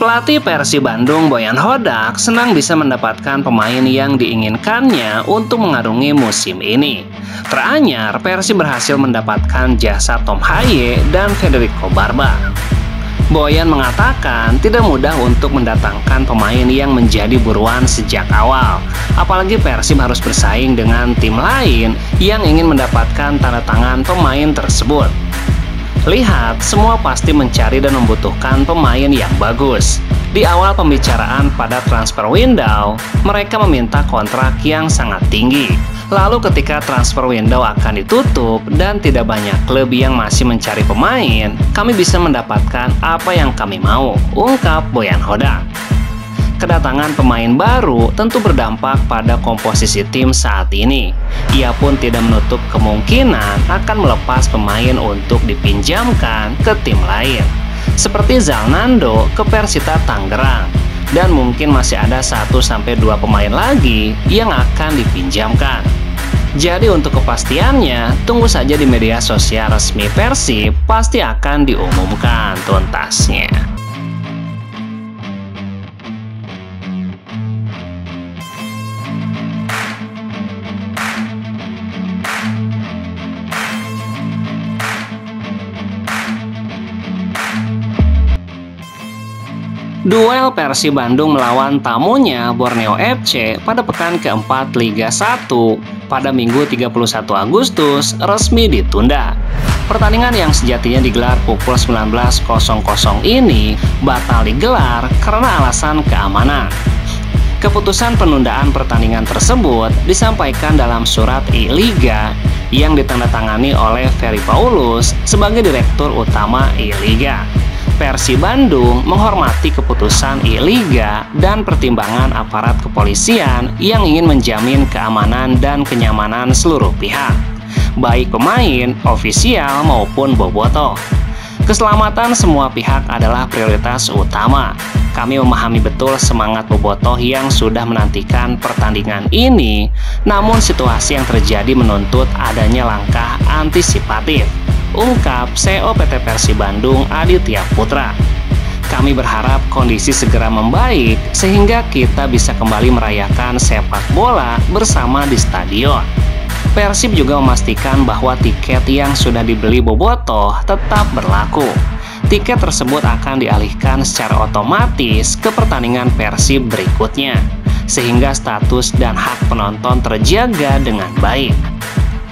Pelatih Persib Bandung Boyan Hodak senang bisa mendapatkan pemain yang diinginkannya untuk mengarungi musim ini. Teranyar, Persib berhasil mendapatkan jasa Tom Haye dan Federico Barba. Boyan mengatakan tidak mudah untuk mendatangkan pemain yang menjadi buruan sejak awal. Apalagi Persib harus bersaing dengan tim lain yang ingin mendapatkan tanda tangan pemain tersebut. Lihat, semua pasti mencari dan membutuhkan pemain yang bagus. Di awal pembicaraan pada transfer window, mereka meminta kontrak yang sangat tinggi. Lalu ketika transfer window akan ditutup dan tidak banyak klub yang masih mencari pemain, kami bisa mendapatkan apa yang kami mau, ungkap Boyan Hodak. Kedatangan pemain baru tentu berdampak pada komposisi tim saat ini. Ia pun tidak menutup kemungkinan akan melepas pemain untuk dipinjamkan ke tim lain, seperti Zalnando ke Persita Tangerang, dan mungkin masih ada 1-2 pemain lagi yang akan dipinjamkan. Jadi untuk kepastiannya, tunggu saja di media sosial resmi Persib, pasti akan diumumkan tuntasnya. Duel Persib Bandung melawan tamunya Borneo FC pada pekan keempat Liga 1 pada Minggu 31 Agustus resmi ditunda. Pertandingan yang sejatinya digelar pukul 19.00 ini batal digelar karena alasan keamanan. Keputusan penundaan pertandingan tersebut disampaikan dalam surat I-Liga yang ditandatangani oleh Ferry Paulus sebagai Direktur Utama I-Liga. Persib Bandung menghormati keputusan I-Liga dan pertimbangan aparat kepolisian yang ingin menjamin keamanan dan kenyamanan seluruh pihak, baik pemain, ofisial maupun bobotoh. Keselamatan semua pihak adalah prioritas utama. Kami memahami betul semangat bobotoh yang sudah menantikan pertandingan ini, namun situasi yang terjadi menuntut adanya langkah antisipatif, ungkap CEO PT Persib Bandung Aditya Putra. Kami berharap kondisi segera membaik sehingga kita bisa kembali merayakan sepak bola bersama di stadion. Persib juga memastikan bahwa tiket yang sudah dibeli bobotoh tetap berlaku. Tiket tersebut akan dialihkan secara otomatis ke pertandingan Persib berikutnya, sehingga status dan hak penonton terjaga dengan baik.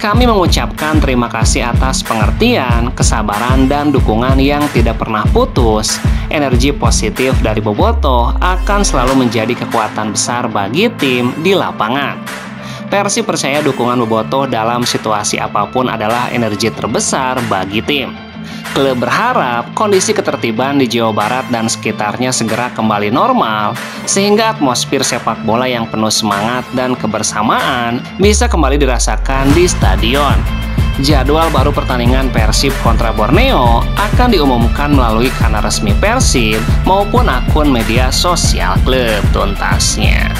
Kami mengucapkan terima kasih atas pengertian, kesabaran, dan dukungan yang tidak pernah putus. Energi positif dari bobotoh akan selalu menjadi kekuatan besar bagi tim di lapangan. Persib percaya dukungan bobotoh dalam situasi apapun adalah energi terbesar bagi tim. Klub berharap kondisi ketertiban di Jawa Barat dan sekitarnya segera kembali normal, sehingga atmosfer sepak bola yang penuh semangat dan kebersamaan bisa kembali dirasakan di stadion. Jadwal baru pertandingan Persib kontra Borneo akan diumumkan melalui kanal resmi Persib maupun akun media sosial klub tuntasnya.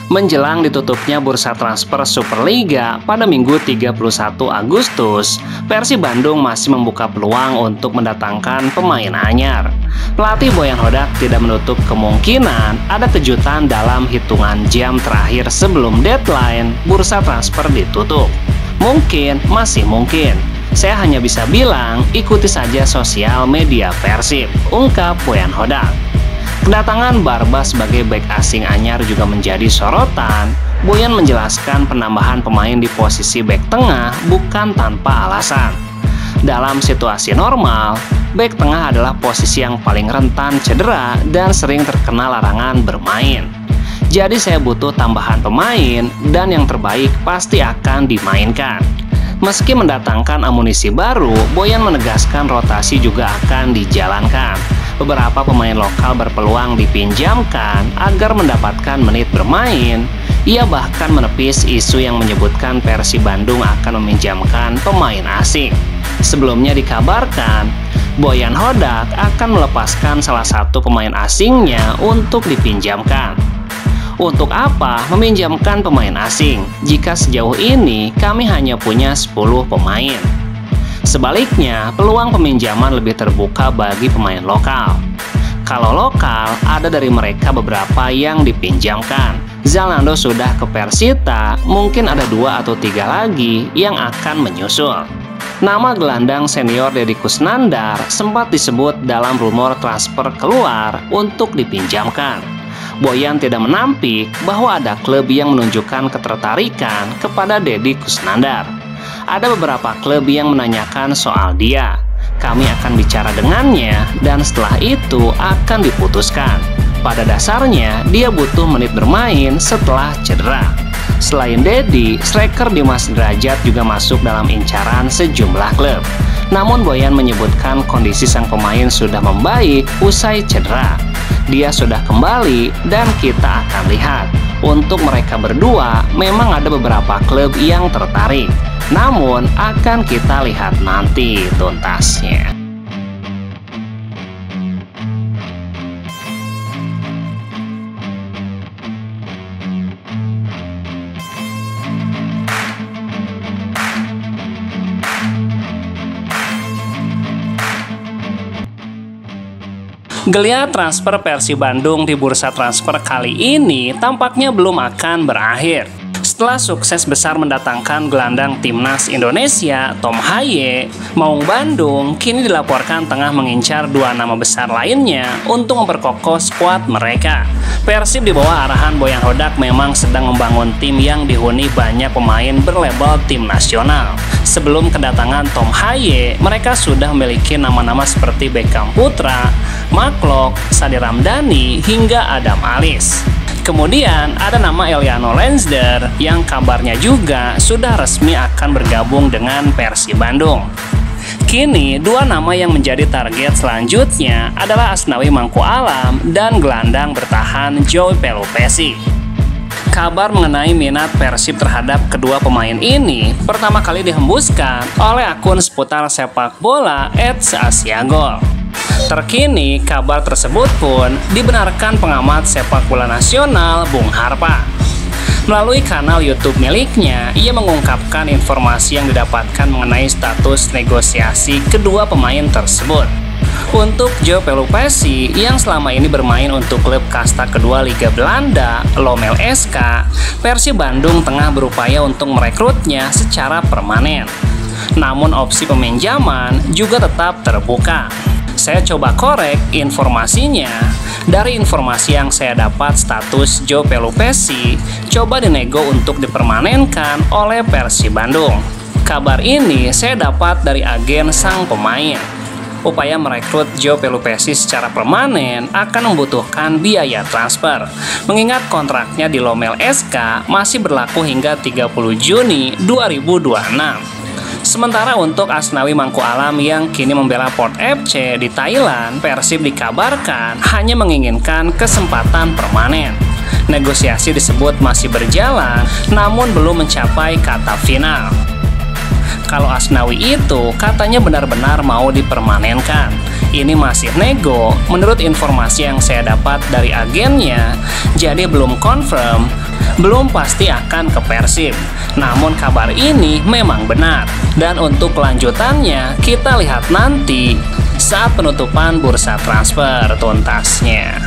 Menjelang ditutupnya bursa transfer Superliga pada Minggu 31 Agustus, Persib Bandung masih membuka peluang untuk mendatangkan pemain anyar. Pelatih Boyan Hodak tidak menutup kemungkinan ada kejutan dalam hitungan jam terakhir sebelum deadline bursa transfer ditutup. Mungkin, masih mungkin. Saya hanya bisa bilang, ikuti saja sosial media Persib, ungkap Boyan Hodak. Kedatangan Barba sebagai bek asing anyar juga menjadi sorotan. Boyan menjelaskan penambahan pemain di posisi bek tengah bukan tanpa alasan. Dalam situasi normal, bek tengah adalah posisi yang paling rentan cedera dan sering terkena larangan bermain. Jadi saya butuh tambahan pemain dan yang terbaik pasti akan dimainkan. Meski mendatangkan amunisi baru, Boyan menegaskan rotasi juga akan dijalankan. Beberapa pemain lokal berpeluang dipinjamkan agar mendapatkan menit bermain. Ia bahkan menepis isu yang menyebutkan Persib Bandung akan meminjamkan pemain asing. Sebelumnya dikabarkan, Boyan Hodak akan melepaskan salah satu pemain asingnya untuk dipinjamkan. Untuk apa meminjamkan pemain asing jika sejauh ini kami hanya punya 10 pemain? Sebaliknya, peluang peminjaman lebih terbuka bagi pemain lokal. Kalau lokal, ada dari mereka beberapa yang dipinjamkan. Zalando sudah ke Persita, mungkin ada 2 atau 3 lagi yang akan menyusul. Nama gelandang senior Deddy Kusnandar sempat disebut dalam rumor transfer keluar untuk dipinjamkan. Boyan tidak menampik bahwa ada klub yang menunjukkan ketertarikan kepada Deddy Kusnandar. Ada beberapa klub yang menanyakan soal dia. Kami akan bicara dengannya dan setelah itu akan diputuskan. Pada dasarnya, dia butuh menit bermain setelah cedera. Selain Deddy, striker Dimas Derajat juga masuk dalam incaran sejumlah klub. Namun Boyan menyebutkan kondisi sang pemain sudah membaik usai cedera. Dia sudah kembali dan kita akan lihat. Untuk mereka berdua, memang ada beberapa klub yang tertarik. Namun, akan kita lihat nanti tuntasnya. Geliat transfer Persib Bandung di bursa transfer kali ini tampaknya belum akan berakhir. Setelah sukses besar mendatangkan gelandang timnas Indonesia, Tom Haye, Maung Bandung kini dilaporkan tengah mengincar 2 nama besar lainnya untuk memperkokoh skuad mereka. Persib di bawah arahan Boyan Hodak memang sedang membangun tim yang dihuni banyak pemain berlabel tim nasional. Sebelum kedatangan Tom Haye, mereka sudah memiliki nama-nama seperti Beckham Putra, Maklok, Sadi Ramdhani, hingga Adam Alis. Kemudian ada nama Eliano Lensder yang kabarnya juga sudah resmi akan bergabung dengan Persib Bandung. Kini 2 nama yang menjadi target selanjutnya adalah Asnawi Mangku Alam dan gelandang bertahan Joey Pelupessy. Kabar mengenai minat Persib terhadap kedua pemain ini pertama kali dihembuskan oleh akun seputar sepak bola @seasiagol. Terkini, kabar tersebut pun dibenarkan pengamat sepak bola nasional Bung Harpa. Melalui kanal YouTube miliknya, ia mengungkapkan informasi yang didapatkan mengenai status negosiasi kedua pemain tersebut. Untuk Joey Pelupessy yang selama ini bermain untuk klub kasta kedua Liga Belanda, Lommel SK, Persib Bandung tengah berupaya untuk merekrutnya secara permanen. Namun opsi peminjaman juga tetap terbuka. Saya coba korek informasinya. Dari informasi yang saya dapat, status Joey Pelupessy coba dinego untuk dipermanenkan oleh Persib Bandung. Kabar ini saya dapat dari agen sang pemain. Upaya merekrut Joey Pelupessy secara permanen akan membutuhkan biaya transfer, mengingat kontraknya di Lommel SK masih berlaku hingga 30 Juni 2026. Sementara untuk Asnawi Mangku Alam yang kini membela Port FC di Thailand, Persib dikabarkan hanya menginginkan kesempatan permanen. Negosiasi disebut masih berjalan, namun belum mencapai kata final. Kalau Asnawi itu katanya benar-benar mau dipermanenkan. Ini masih nego, menurut informasi yang saya dapat dari agennya, jadi belum confirm, belum pasti akan ke Persib. Namun kabar ini memang benar. Dan untuk kelanjutannya, kita lihat nanti saat penutupan bursa transfer tuntasnya.